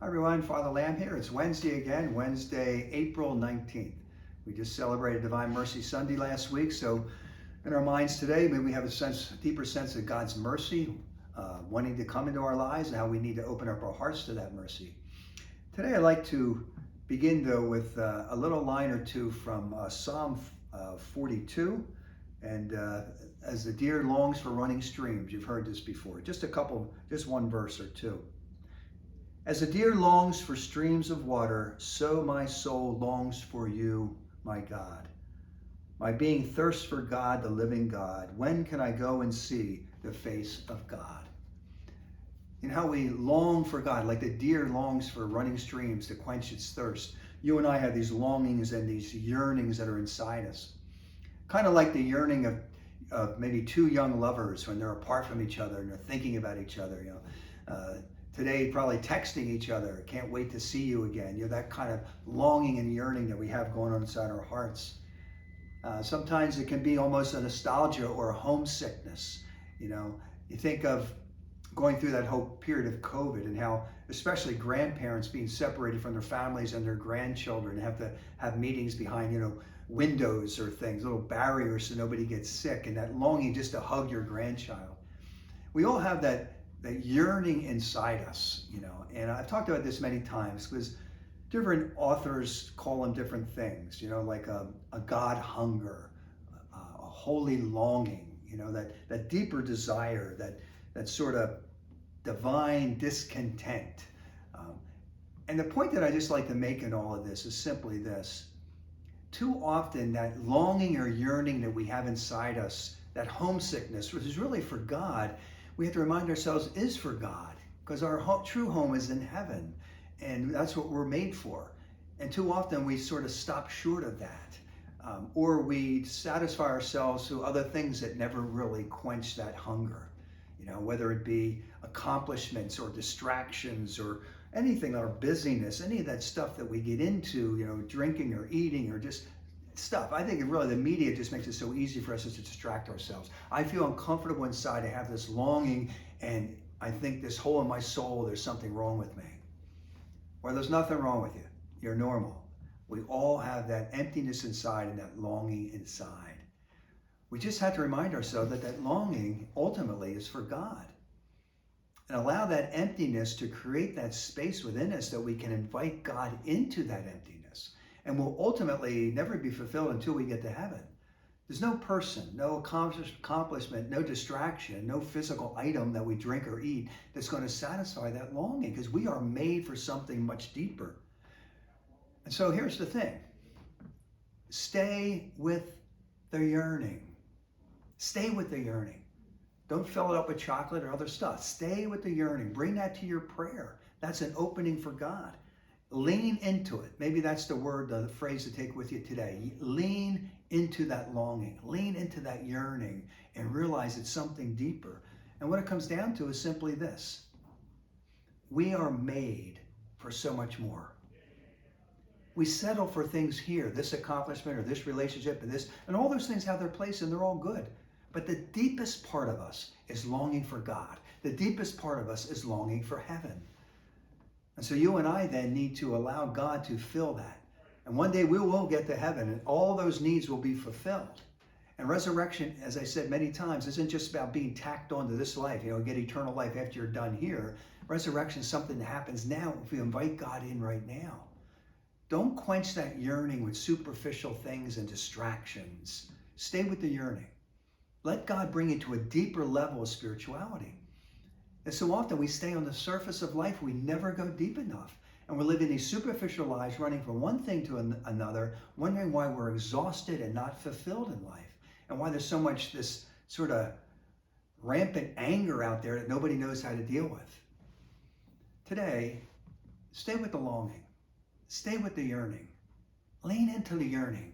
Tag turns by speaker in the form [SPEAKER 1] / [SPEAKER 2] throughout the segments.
[SPEAKER 1] Hi everyone, Father Lamb here. It's Wednesday again, Wednesday, April 19th. We just celebrated Divine Mercy Sunday last week, so in our minds today, maybe we have a deeper sense of God's mercy, wanting to come into our lives and how we need to open up our hearts to that mercy. Today I'd like to begin though with a little line or two from Psalm 42, and as the deer longs for running streams. You've heard this before. Just one verse or two. As a deer longs for streams of water, so my soul longs for you, my God. My being thirsts for God, the living God. When can I go and see the face of God? And how we long for God, like the deer longs for running streams to quench its thirst. You and I have these longings and these yearnings that are inside us. Kind of like the yearning of maybe two young lovers when they're apart from each other and they're thinking about each other, today, probably texting each other, can't wait to see you again. That kind of longing and yearning that we have going on inside our hearts. Sometimes it can be almost a nostalgia or a homesickness. You think of going through that whole period of COVID and how, especially grandparents being separated from their families and their grandchildren, have to have meetings behind, windows or things, little barriers so nobody gets sick, and that longing just to hug your grandchild. We all have that yearning inside us, and I've talked about this many times because different authors call them different things, like a God hunger, a holy longing, that deeper desire, that sort of divine discontent. And the point that I just like to make in all of this is simply this. Too often that longing or yearning that we have inside us, that homesickness, which is really for God, we have to remind ourselves is for God, because our true home is in heaven, and that's what we're made for. And too often we sort of stop short of that, or we satisfy ourselves through other things that never really quench that hunger, whether it be accomplishments or distractions or anything, our busyness, any of that stuff that we get into, drinking or eating or just stuff. I think really the media just makes it so easy for us to distract ourselves. I feel uncomfortable inside. I have this longing, and I think this hole in my soul, there's something wrong with me. Or there's nothing wrong with you. You're normal. We all have that emptiness inside and that longing inside. We just have to remind ourselves that longing ultimately is for God. And allow that emptiness to create that space within us that we can invite God into that emptiness. And will ultimately never be fulfilled until we get to heaven. There's no person, no accomplishment, no distraction, no physical item that we drink or eat that's going to satisfy that longing, because we are made for something much deeper. And so here's the thing. Stay with the yearning. Stay with the yearning. Don't fill it up with chocolate or other stuff. Stay with the yearning. Bring that to your prayer. That's an opening for God. Lean into it. Maybe that's the phrase to take with you today. Lean into that longing. Lean into that yearning and realize it's something deeper. And what it comes down to is simply this. We are made for so much more. We settle for things here, this accomplishment or this relationship and all those things have their place and they're all good. But the deepest part of us is longing for God. The deepest part of us is longing for heaven. And so you and I then need to allow God to fill that. And one day we will get to heaven and all those needs will be fulfilled. And resurrection, as I said many times, isn't just about being tacked onto this life, get eternal life after you're done here. Resurrection is something that happens now if we invite God in right now. Don't quench that yearning with superficial things and distractions. Stay with the yearning. Let God bring you to a deeper level of spirituality. And so often we stay on the surface of life. We never go deep enough. And we're living these superficial lives, running from one thing to another, wondering why we're exhausted and not fulfilled in life. And why there's so much this sort of rampant anger out there that nobody knows how to deal with. Today, stay with the longing. Stay with the yearning. Lean into the yearning.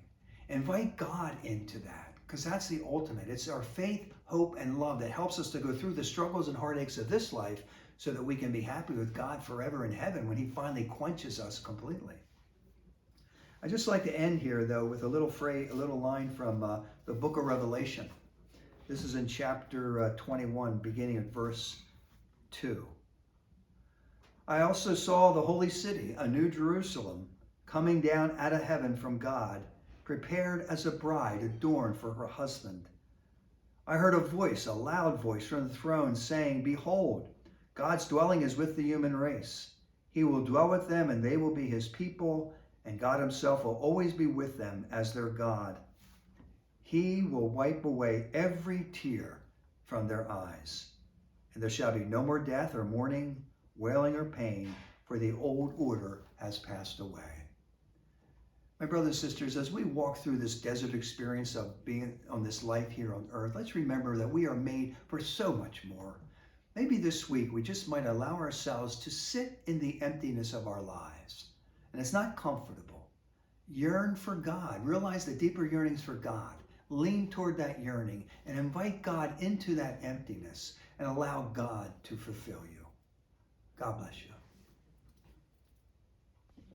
[SPEAKER 1] Invite God into that, because that's the ultimate. It's our faith, hope, and love that helps us to go through the struggles and heartaches of this life so that we can be happy with God forever in heaven when he finally quenches us completely. I'd just like to end here, though, with a little line from the book of Revelation. This is in chapter 21, beginning at verse 2. I also saw the holy city, a new Jerusalem, coming down out of heaven from God, prepared as a bride adorned for her husband. I heard a voice, a loud voice from the throne saying, "Behold, God's dwelling is with the human race. He will dwell with them and they will be his people, and God himself will always be with them as their God. He will wipe away every tear from their eyes. And there shall be no more death or mourning, wailing or pain, for the old order has passed away." My brothers and sisters, as we walk through this desert experience of being on this life here on earth, let's remember that we are made for so much more. Maybe this week we just might allow ourselves to sit in the emptiness of our lives. And it's not comfortable. Yearn for God. Realize the deeper yearnings for God. Lean toward that yearning and invite God into that emptiness and allow God to fulfill you. God bless you.